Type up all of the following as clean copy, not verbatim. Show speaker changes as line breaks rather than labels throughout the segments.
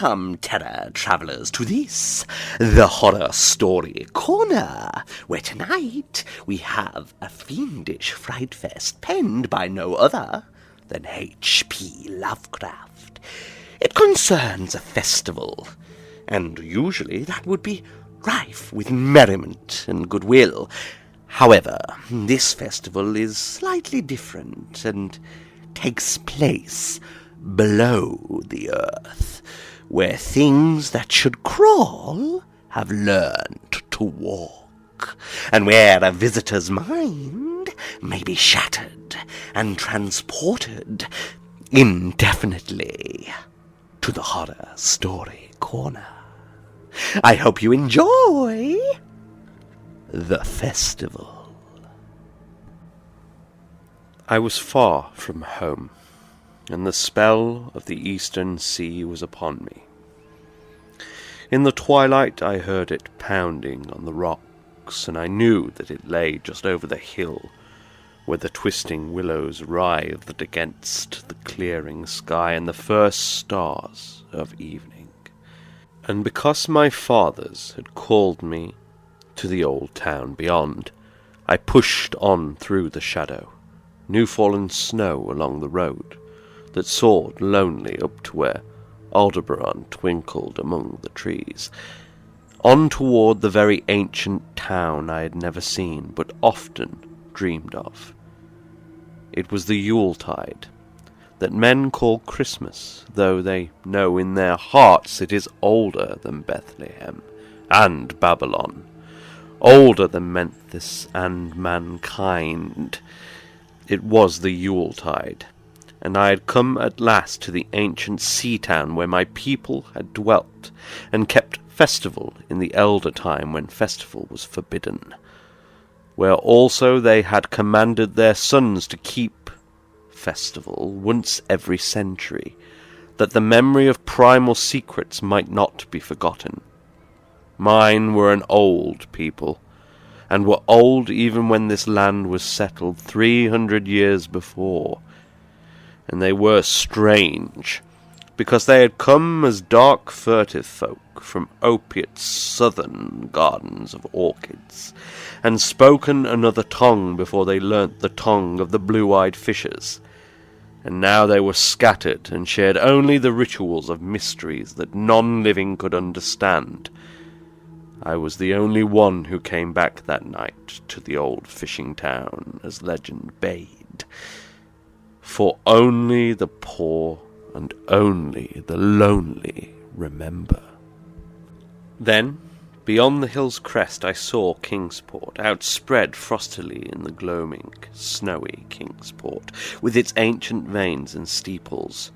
Welcome, terror travellers, to this, the Horror Story Corner, where tonight we have a fiendish frightfest penned by no other than H.P. Lovecraft. It concerns a festival, and usually that would be rife with merriment and goodwill. However, this festival is slightly different and takes place below the earth, where things that should crawl have learned to walk, and where a visitor's mind may be shattered and transported indefinitely to the Horror Story Corner. I hope you enjoy the festival.
I was far from home, and the spell of the eastern sea was upon me. In the twilight I heard it pounding on the rocks, and I knew that it lay just over the hill, where the twisting willows writhed against the clearing sky and the first stars of evening. And because my fathers had called me to the old town beyond, I pushed on through the shadow, new-fallen snow along the road that soared lonely up to where Aldebaran twinkled among the trees, on toward the very ancient town I had never seen, but often dreamed of. It was the Yuletide, that men call Christmas, though they know in their hearts it is older than Bethlehem and Babylon, older than Memphis and mankind. It was the Yuletide, and I had come at last to the ancient sea-town where my people had dwelt, and kept festival in the elder time when festival was forbidden, where also they had commanded their sons to keep festival once every century, that the memory of primal secrets might not be forgotten. Mine were an old people, and were old even when this land was settled 300 years before, and they were strange, because they had come as dark furtive folk from opiate southern gardens of orchids, and spoken another tongue before they learnt the tongue of the blue-eyed fishes, and now they were scattered and shared only the rituals of mysteries that none living could understand. I was the only one who came back that night to the old fishing town, as legend bade, for only the poor and only the lonely remember. Then, beyond the hill's crest, I saw Kingsport, outspread frostily in the gloaming, snowy Kingsport, with its ancient vanes and steeples,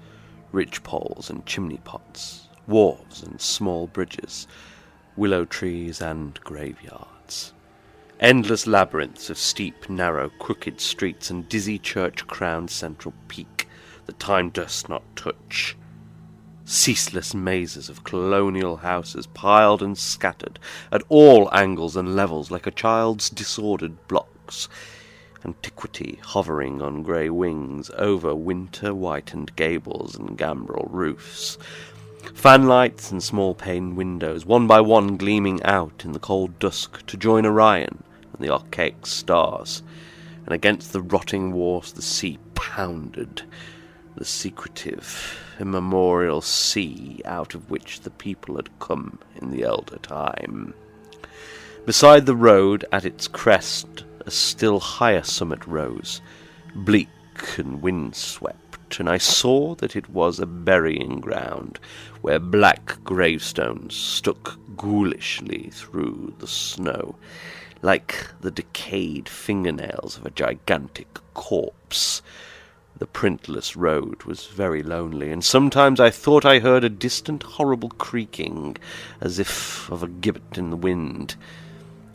ridge-poles and chimney-pots, wharves and small bridges, willow trees and graveyards, endless labyrinths of steep, narrow, crooked streets, and dizzy church-crowned central peak that time durst not touch, ceaseless mazes of colonial houses piled and scattered at all angles and levels like a child's disordered blocks, antiquity hovering on grey wings over winter-whitened gables and gambrel roofs, fanlights and small-pane windows, one by one gleaming out in the cold dusk to join Orion and the archaic stars, and against the rotting wharfs the sea pounded, the secretive, immemorial sea out of which the people had come in the elder time. Beside the road, at its crest, a still higher summit rose, bleak and wind-swept, and I saw that it was a burying ground, where black gravestones stuck ghoulishly through the snow, like the decayed fingernails of a gigantic corpse. The printless road was very lonely, and sometimes I thought I heard a distant horrible creaking, as if of a gibbet in the wind.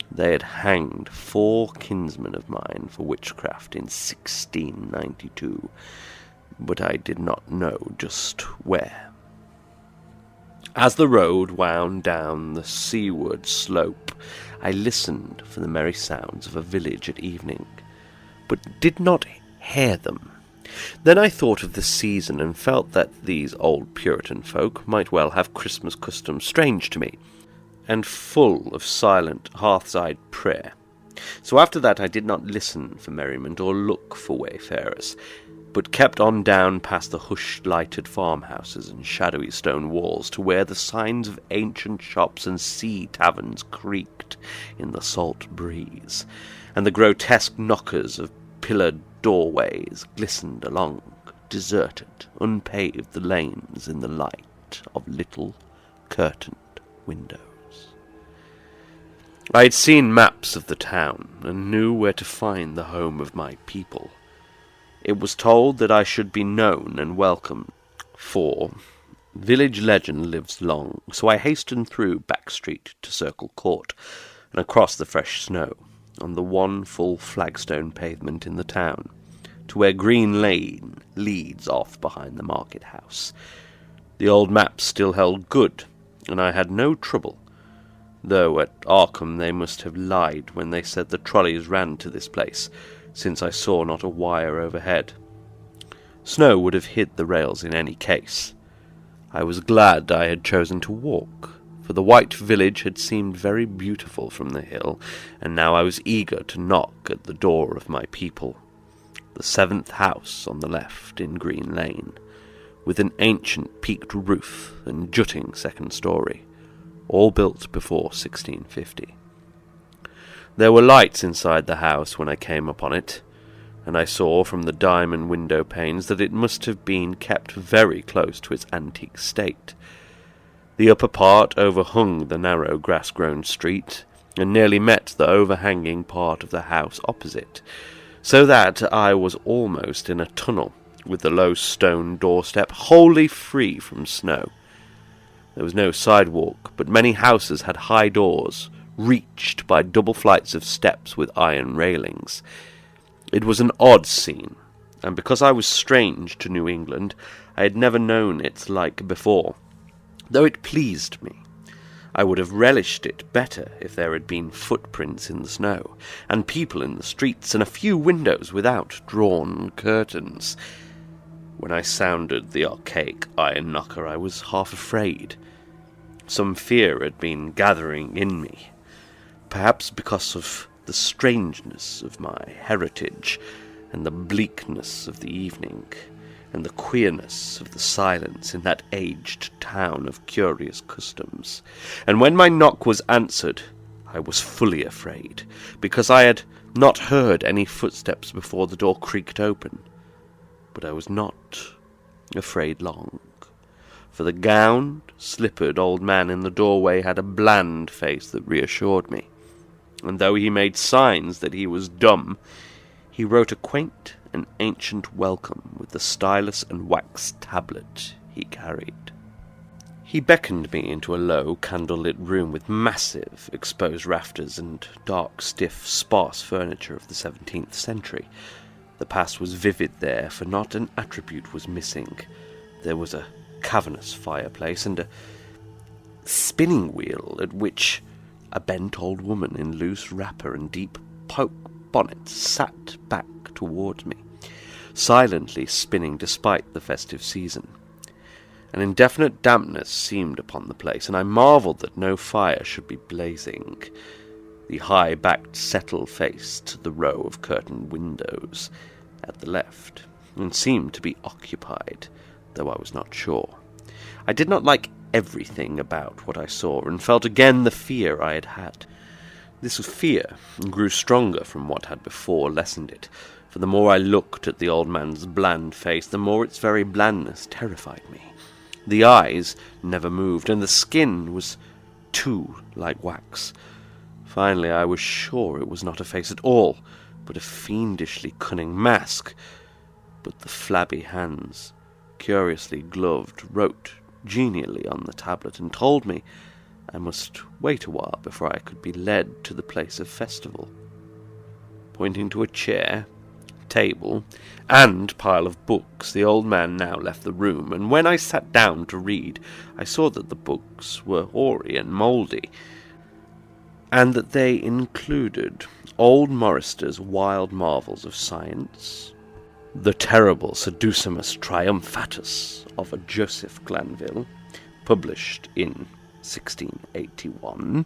They had hanged 4 kinsmen of mine for witchcraft in 1692, but I did not know just where. As the road wound down the seaward slope, I listened for the merry sounds of a village at evening, but did not hear them. Then I thought of the season and felt that these old Puritan folk might well have Christmas customs strange to me, and full of silent hearth-side prayer. So after that I did not listen for merriment or look for wayfarers, but kept on down past the hushed-lighted farmhouses and shadowy stone walls to where the signs of ancient shops and sea taverns creaked in the salt breeze, and the grotesque knockers of pillared doorways glistened along deserted, unpaved lanes in the light of little curtained windows. I had seen maps of the town, and knew where to find the home of my people. It was told that I should be known and welcome, for village legend lives long, so I hastened through Back Street to Circle Court, and across the fresh snow, on the one full flagstone pavement in the town, to where Green Lane leads off behind the market house. The old maps still held good, and I had no trouble, though at Arkham they must have lied when they said the trolleys ran to this place, since I saw not a wire overhead. Snow would have hid the rails in any case. I was glad I had chosen to walk, for the white village had seemed very beautiful from the hill, and now I was eager to knock at the door of my people, the 7th house on the left in Green Lane, with an ancient peaked roof and jutting second story, all built before 1650. There were lights inside the house when I came upon it, and I saw from the diamond window panes that it must have been kept very close to its antique state. The upper part overhung the narrow grass-grown street, and nearly met the overhanging part of the house opposite, so that I was almost in a tunnel, with the low stone doorstep wholly free from snow. There was no sidewalk, but many houses had high doors, reached by double flights of steps with iron railings. It was an odd scene, and because I was strange to New England, I had never known its like before. Though it pleased me, I would have relished it better if there had been footprints in the snow, and people in the streets, and a few windows without drawn curtains. When I sounded the archaic iron knocker, I was half afraid. Some fear had been gathering in me, perhaps because of the strangeness of my heritage, and the bleakness of the evening, and the queerness of the silence in that aged town of curious customs. And when my knock was answered, I was fully afraid, because I had not heard any footsteps before the door creaked open. But I was not afraid long, for the gowned, slippered old man in the doorway had a bland face that reassured me, and though he made signs that he was dumb, he wrote a quaint and ancient welcome with the stylus and wax tablet he carried. He beckoned me into a low, candle-lit room with massive, exposed rafters and dark, stiff, sparse furniture of the 17th century. The past was vivid there, for not an attribute was missing. There was a cavernous fireplace and a spinning wheel at which a bent old woman in loose wrapper and deep poke bonnet sat back towards me, silently spinning despite the festive season. An indefinite dampness seemed upon the place, and I marvelled that no fire should be blazing. The high-backed settle faced the row of curtained windows at the left, and seemed to be occupied, though I was not sure. I did not like everything about what I saw, and felt again the fear I had had. This fear grew stronger from what had before lessened it, for the more I looked at the old man's bland face, the more its very blandness terrified me. The eyes never moved, and the skin was too like wax. Finally, I was sure it was not a face at all, but a fiendishly cunning mask. But the flabby hands, curiously gloved, wrote genially on the tablet and told me I must wait a while before I could be led to the place of festival. Pointing to a chair, table, and pile of books, the old man now left the room, and when I sat down to read, I saw that the books were hoary and mouldy, and that they included old Morrister's Wild Marvels of Science, The Terrible Seducimus Triumphatus of a Joseph Glanville, published in 1681.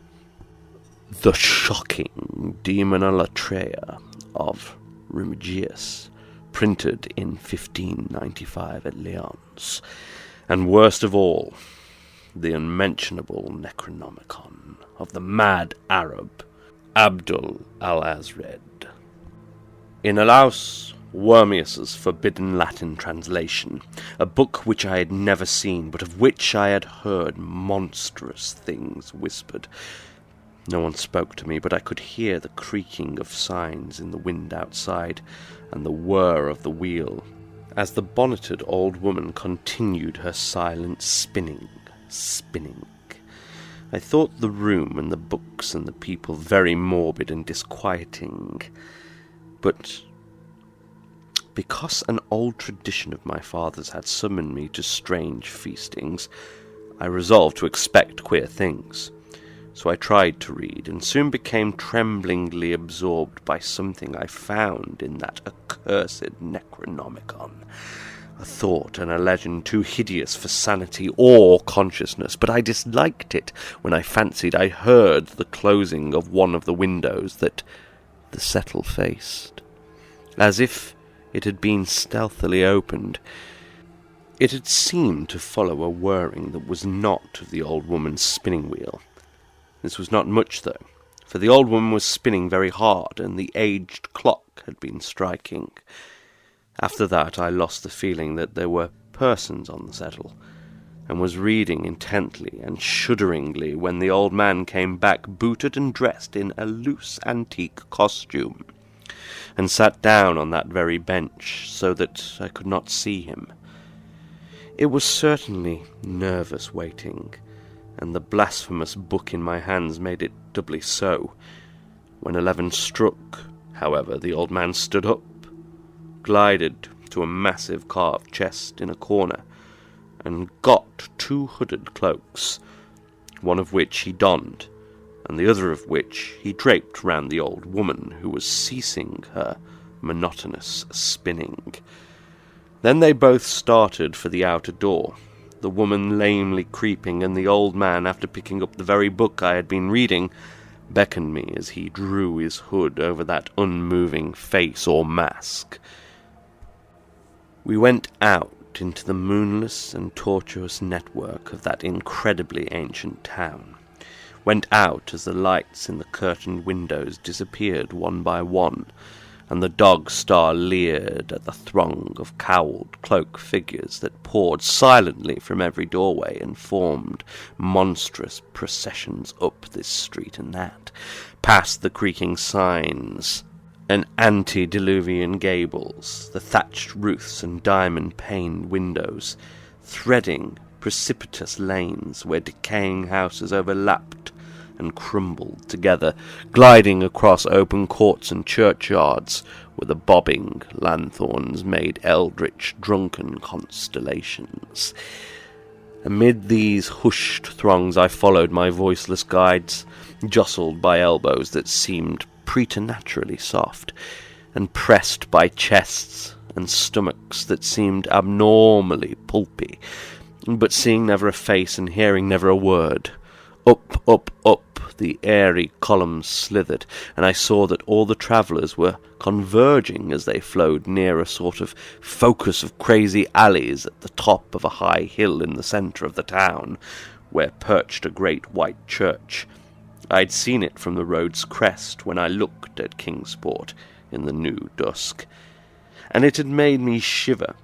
The Shocking Demonolatria of Remigius, printed in 1595 at Lyons. And worst of all, the unmentionable Necronomicon of the mad Arab Abdul al-Azred. In Alaus Wormius's forbidden Latin translation, a book which I had never seen, but of which I had heard monstrous things whispered. No one spoke to me, but I could hear the creaking of signs in the wind outside, and the whir of the wheel, as the bonneted old woman continued her silent spinning. I thought the room and the books and the people very morbid and disquieting, but because an old tradition of my father's had summoned me to strange feastings, I resolved to expect queer things. So I tried to read, and soon became tremblingly absorbed by something I found in that accursed Necronomicon. A thought and a legend too hideous for sanity or consciousness, but I disliked it when I fancied I heard the closing of one of the windows that the settle faced, as if it had been stealthily opened. It had seemed to follow a whirring that was not of the old woman's spinning wheel. This was not much, though, for the old woman was spinning very hard, and the aged clock had been striking. After that I lost the feeling that there were persons on the settle, and was reading intently and shudderingly when the old man came back booted and dressed in a loose antique costume, and sat down on that very bench so that I could not see him. It was certainly nervous waiting, and the blasphemous book in my hands made it doubly so. When 11 struck, however, the old man stood up, glided to a massive carved chest in a corner, and got 2 hooded cloaks, one of which he donned, and the other of which he draped round the old woman, who was ceasing her monotonous spinning. Then they both started for the outer door, the woman lamely creeping, and the old man, after picking up the very book I had been reading, beckoned me as he drew his hood over that unmoving face or mask. We went out into the moonless and tortuous network of that incredibly ancient town, went out as the lights in the curtained windows disappeared one by one, and the dog-star leered at the throng of cowled cloak figures that poured silently from every doorway and formed monstrous processions up this street and that, past the creaking signs and antediluvian gables, the thatched roofs and diamond-paned windows, threading precipitous lanes where decaying houses overlapped and crumbled together, gliding across open courts and churchyards where the bobbing lanthorns made eldritch drunken constellations. Amid these hushed throngs I followed my voiceless guides, jostled by elbows that seemed preternaturally soft, and pressed by chests and stomachs that seemed abnormally pulpy, but seeing never a face and hearing never a word. Up, up, up the airy columns slithered, and I saw that all the travellers were converging as they flowed near a sort of focus of crazy alleys at the top of a high hill in the centre of the town, where perched a great white church. I'd seen it from the road's crest when I looked at Kingsport in the new dusk, and it had made me shiver,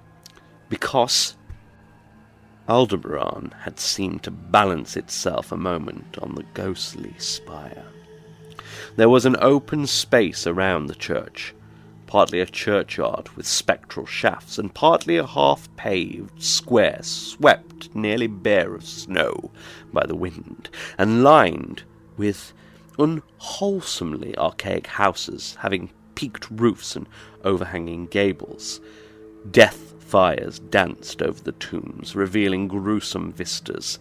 because Aldebaran had seemed to balance itself a moment on the ghostly spire. There was an open space around the church, partly a churchyard with spectral shafts, and partly a half-paved square swept nearly bare of snow by the wind, and lined with unwholesomely archaic houses having peaked roofs and overhanging gables. Death fires danced over the tombs, revealing gruesome vistas,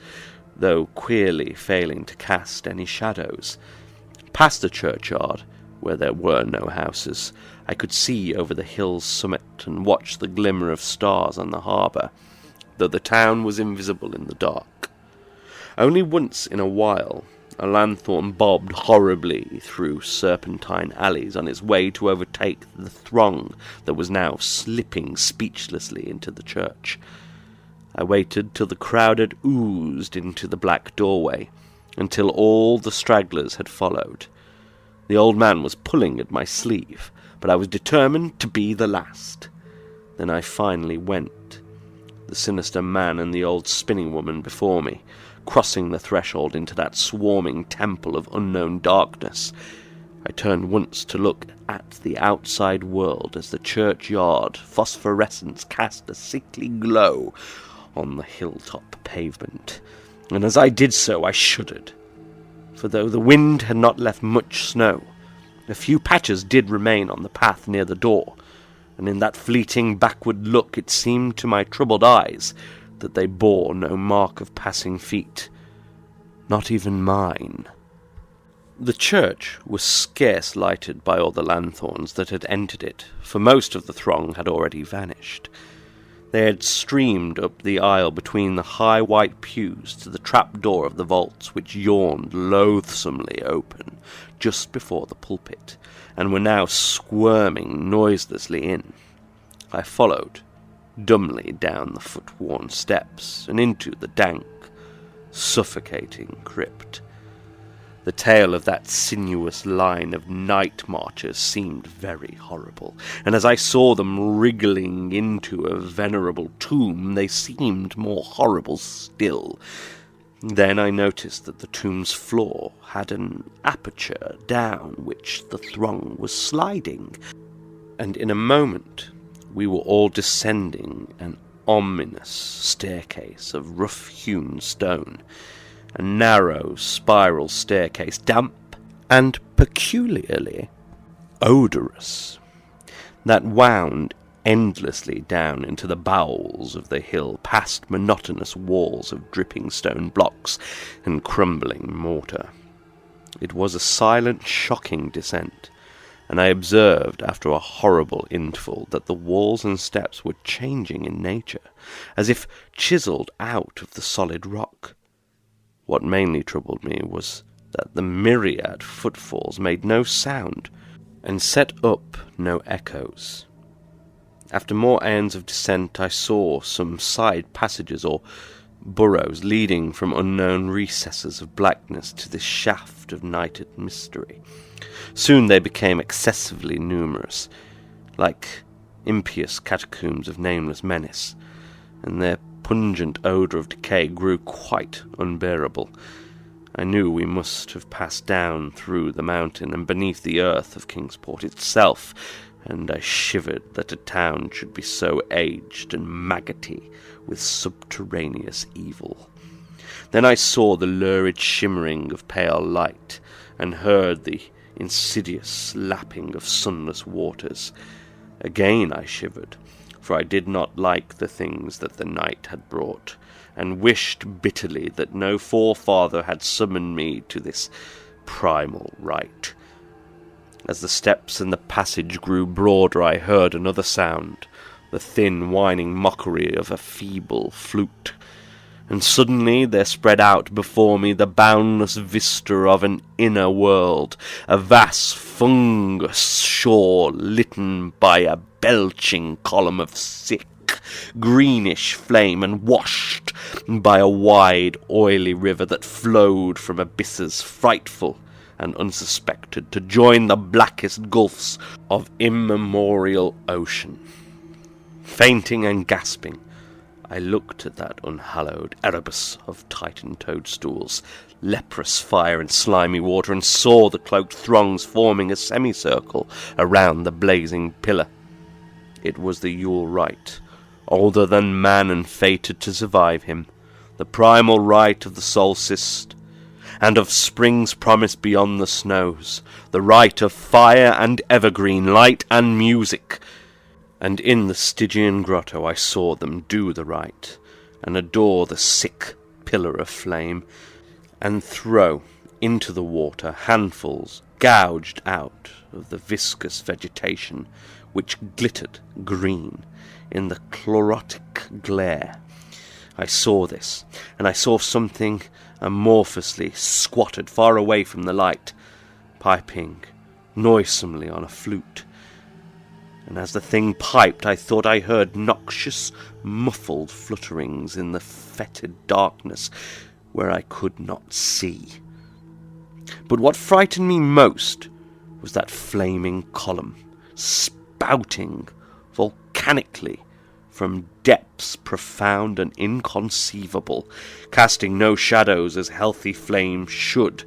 though queerly failing to cast any shadows. Past the churchyard where there were no houses. I could see over the hill's summit and watch the glimmer of stars on the harbour, though the town was invisible in the dark. Only once in a while a lanthorn bobbed horribly through serpentine alleys on its way to overtake the throng that was now slipping speechlessly into the church. I waited till the crowd had oozed into the black doorway, until all the stragglers had followed. The old man was pulling at my sleeve, but I was determined to be the last. Then I finally went, the sinister man and the old spinning woman before me, crossing the threshold into that swarming temple of unknown darkness. I turned once to look at the outside world as the churchyard phosphorescence cast a sickly glow on the hilltop pavement, and as I did so I shuddered, for though the wind had not left much snow, a few patches did remain on the path near the door, and in that fleeting backward look it seemed to my troubled eyes that they bore no mark of passing feet, not even mine. The church was scarce lighted by all the lanthorns that had entered it, for most of the throng had already vanished. They had streamed up the aisle between the high white pews to the trap-door of the vaults, which yawned loathsomely open just before the pulpit, and were now squirming noiselessly in. I followed dumbly down the foot-worn steps and into the dank, suffocating crypt. The tale of that sinuous line of night marchers seemed very horrible, and as I saw them wriggling into a venerable tomb, they seemed more horrible still. Then I noticed that the tomb's floor had an aperture down which the throng was sliding, and in a moment we were all descending an ominous staircase of rough-hewn stone, a narrow spiral staircase, damp and peculiarly odorous, that wound endlessly down into the bowels of the hill, past monotonous walls of dripping stone blocks and crumbling mortar. It was a silent, shocking descent, and I observed after a horrible interval that the walls and steps were changing in nature, as if chiselled out of the solid rock. What mainly troubled me was that the myriad footfalls made no sound, and set up no echoes. After more aeons of descent I saw some side passages or burrows leading from unknown recesses of blackness to this shaft of nighted mystery. Soon they became excessively numerous, like impious catacombs of nameless menace, and their pungent odour of decay grew quite unbearable. I knew we must have passed down through the mountain and beneath the earth of Kingsport itself, and I shivered that a town should be so aged and maggoty with subterraneous evil. Then I saw the lurid shimmering of pale light, and heard the insidious lapping of sunless waters. Again I shivered, for I did not like the things that the night had brought, and wished bitterly that no forefather had summoned me to this primal rite. As the steps and the passage grew broader, I heard another sound, the thin, whining mockery of a feeble flute, and suddenly there spread out before me the boundless vista of an inner world, a vast fungus shore litten by a belching column of sick, greenish flame, and washed by a wide, oily river that flowed from abysses frightful and unsuspected to join the blackest gulfs of immemorial ocean. Fainting and gasping, I looked at that unhallowed Erebus of Titan toadstools, leprous fire and slimy water, and saw the cloaked throngs forming a semicircle around the blazing pillar. It was the Yule rite, older than man and fated to survive him, the primal rite of the solstice, and of spring's promise beyond the snows, the rite of fire and evergreen, light and music. And in the Stygian grotto I saw them do the rite, and adore the sick pillar of flame, and throw into the water handfuls gouged out of the viscous vegetation which glittered green in the chlorotic glare. I saw this, and I saw something amorphously squatted far away from the light, piping noisomely on a flute. And as the thing piped, I thought I heard noxious, muffled flutterings in the fetid darkness where I could not see. But what frightened me most was that flaming column, spouting volcanically from depths profound and inconceivable, casting no shadows as healthy flames should,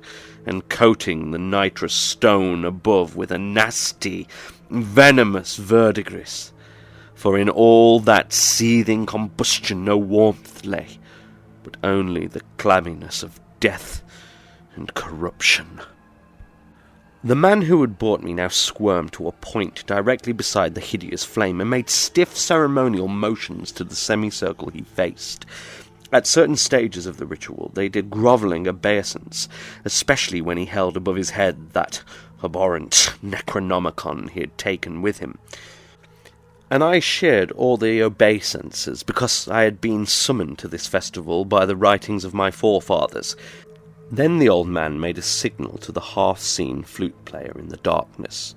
and coating the nitrous stone above with a nasty, venomous verdigris. For in all that seething combustion no warmth lay, but only the clamminess of death and corruption. The man who had brought me now squirmed to a point directly beside the hideous flame and made stiff ceremonial motions to the semicircle he faced. At certain stages of the ritual they did grovelling obeisance, especially when he held above his head that abhorrent Necronomicon he had taken with him. And I shared all the obeisances because I had been summoned to this festival by the writings of my forefathers. Then the old man made a signal to the half-seen flute player in the darkness,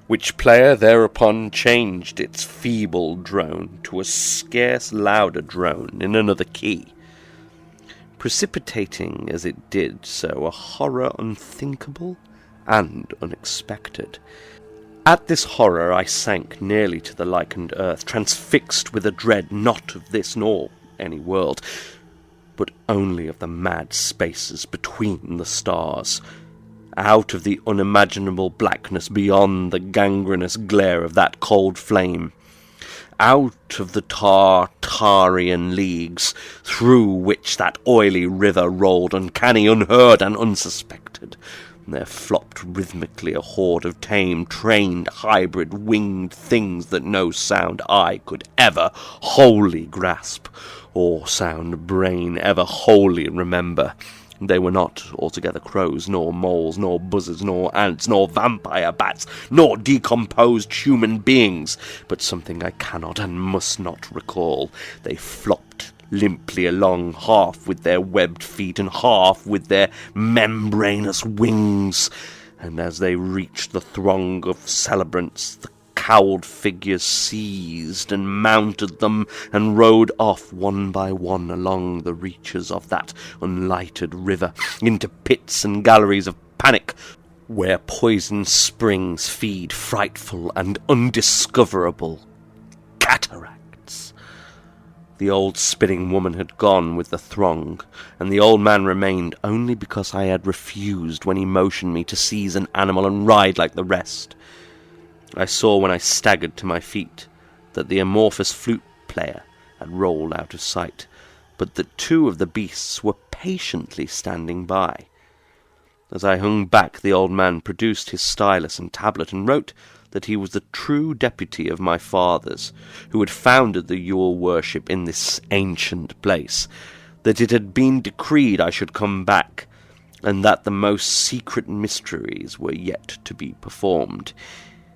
which player thereupon changed its feeble drone to a scarce louder drone in another key, precipitating as it did so a horror unthinkable and unexpected. At this horror I sank nearly to the lichened earth, transfixed with a dread not of this nor any world, but only of the mad spaces between the stars, out of the unimaginable blackness beyond the gangrenous glare of that cold flame, out of the Tartarian leagues through which that oily river rolled, uncanny, unheard, and unsuspected. There flopped rhythmically a horde of tame, trained, hybrid, winged things that no sound eye could ever wholly grasp, or sound brain ever wholly remember. They were not altogether crows, nor moles, nor buzzards, nor ants, nor vampire bats, nor decomposed human beings, but something I cannot and must not recall. They flopped limply along, half with their webbed feet and half with their membranous wings, and as they reached the throng of celebrants, the cowled figures seized and mounted them and rode off one by one along the reaches of that unlighted river into pits and galleries of panic, where poison springs feed frightful and undiscoverable cataracts. The old spinning woman had gone with the throng, and the old man remained only because I had refused when he motioned me to seize an animal and ride like the rest. I saw when I staggered to my feet that the amorphous flute player had rolled out of sight, but that two of the beasts were patiently standing by. As I hung back, the old man produced his stylus and tablet and wrote that he was the true deputy of my fathers, who had founded the Yule worship in this ancient place, that it had been decreed I should come back, and that the most secret mysteries were yet to be performed.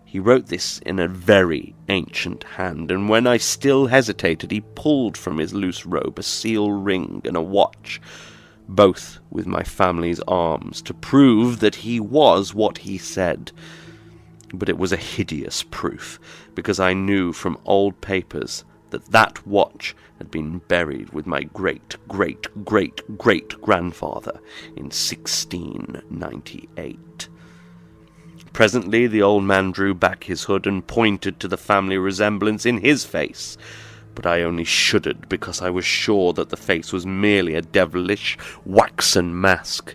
He wrote this in a very ancient hand, and when I still hesitated, he pulled from his loose robe a seal ring and a watch, both with my family's arms, to prove that he was what he said. But it was a hideous proof, because I knew from old papers that that watch had been buried with my great-great-great-great-grandfather in 1698. Presently the old man drew back his hood and pointed to the family resemblance in his face, but I only shuddered because I was sure that the face was merely a devilish waxen mask.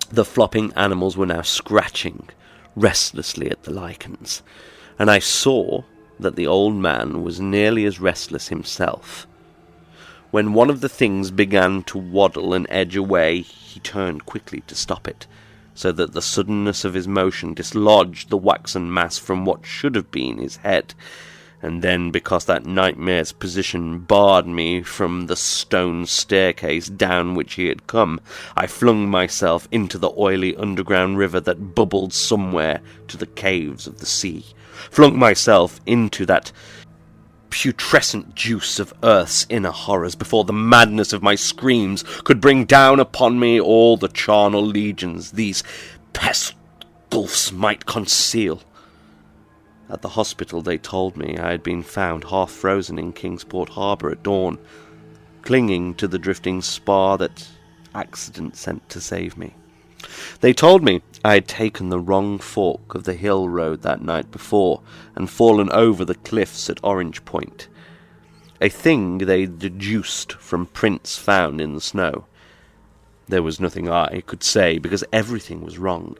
The flopping animals were now scratching restlessly at the lichens, and I saw that the old man was nearly as restless himself. When one of the things began to waddle and edge away, he turned quickly to stop it, so that the suddenness of his motion dislodged the waxen mass from what should have been his head, And then, because that nightmare's position barred me from the stone staircase down which he had come, I flung myself into the oily underground river that bubbled somewhere to the caves of the sea. Flung myself into that putrescent juice of earth's inner horrors before the madness of my screams could bring down upon me all the charnel legions these pest gulfs might conceal. At the hospital they told me I had been found half frozen in Kingsport Harbour at dawn, clinging to the drifting spar that accident sent to save me. They told me I had taken the wrong fork of the hill road that night before and fallen over the cliffs at Orange Point, a thing they deduced from prints found in the snow. There was nothing I could say, because everything was wrong,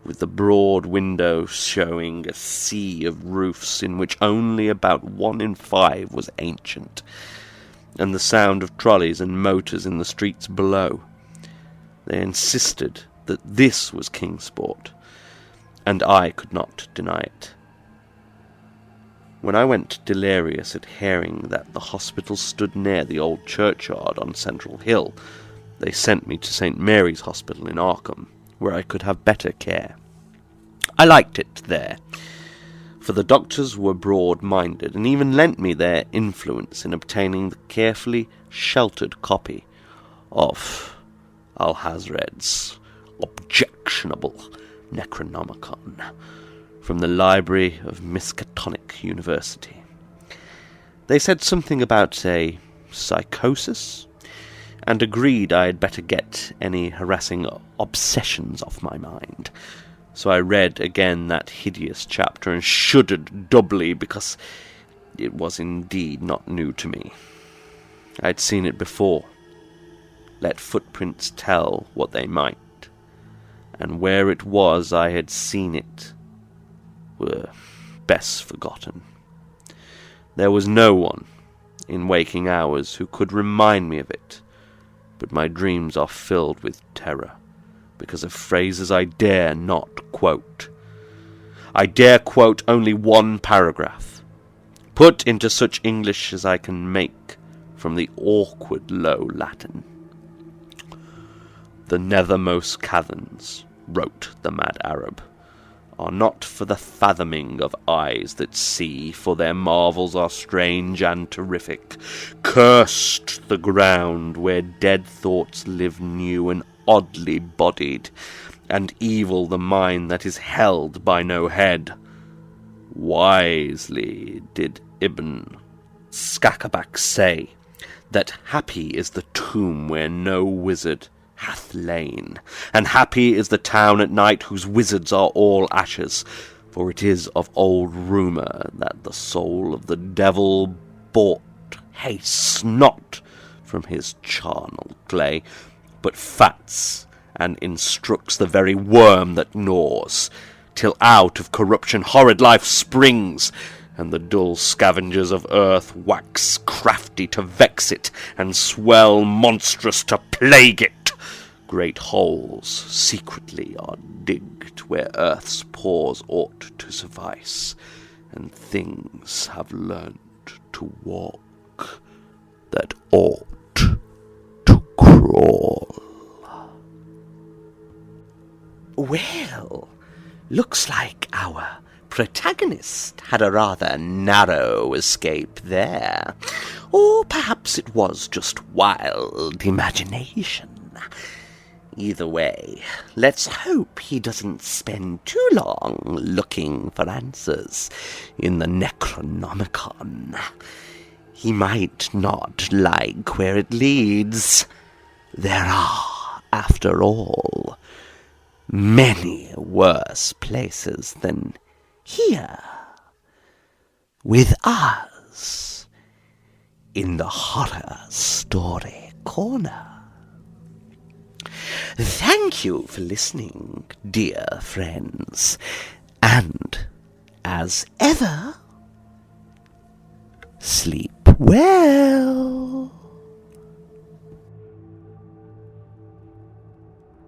with the broad window showing a sea of roofs in which only about 1 in 5 was ancient, and the sound of trolleys and motors in the streets below. They insisted that this was Kingsport, and I could not deny it. When I went delirious at hearing that the hospital stood near the old churchyard on Central Hill, they sent me to St. Mary's Hospital in Arkham, where I could have better care. I liked it there, for the doctors were broad-minded, and even lent me their influence in obtaining the carefully sheltered copy of Alhazred's objectionable Necronomicon from the library of Miskatonic University. They said something about a psychosis, and agreed I had better get any harassing obsessions off my mind. So I read again that hideous chapter and shuddered doubly, because it was indeed not new to me. I had seen it before. Let footprints tell what they might, and where it was I had seen it were best forgotten. There was no one in waking hours who could remind me of it, but my dreams are filled with terror, because of phrases I dare not quote. I dare quote only one paragraph, put into such English as I can make from the awkward low Latin. "The nethermost caverns," wrote the mad Arab, "are not for the fathoming of eyes that see, for their marvels are strange and terrific. Cursed the ground where dead thoughts live new and oddly bodied, and evil the mind that is held by no head. Wisely did Ibn Skakabak say that happy is the tomb where no wizard hath lain, and happy is the town at night whose wizards are all ashes, for it is of old rumour that the soul of the devil bought hastes not from his charnel clay, but fats and instructs the very worm that gnaws, till out of corruption horrid life springs, and the dull scavengers of earth wax crafty to vex it, and swell monstrous to plague it. Great holes secretly are digged where earth's pores ought to suffice, and things have learnt to walk that ought to crawl."
Well, looks like our protagonist had a rather narrow escape there. Or perhaps it was just wild imagination. Either way, let's hope he doesn't spend too long looking for answers in the Necronomicon. He might not like where it leads. There are, after all, many worse places than here, with us in the Horror Story Corner. Thank you for listening, dear friends, and, as ever, sleep well.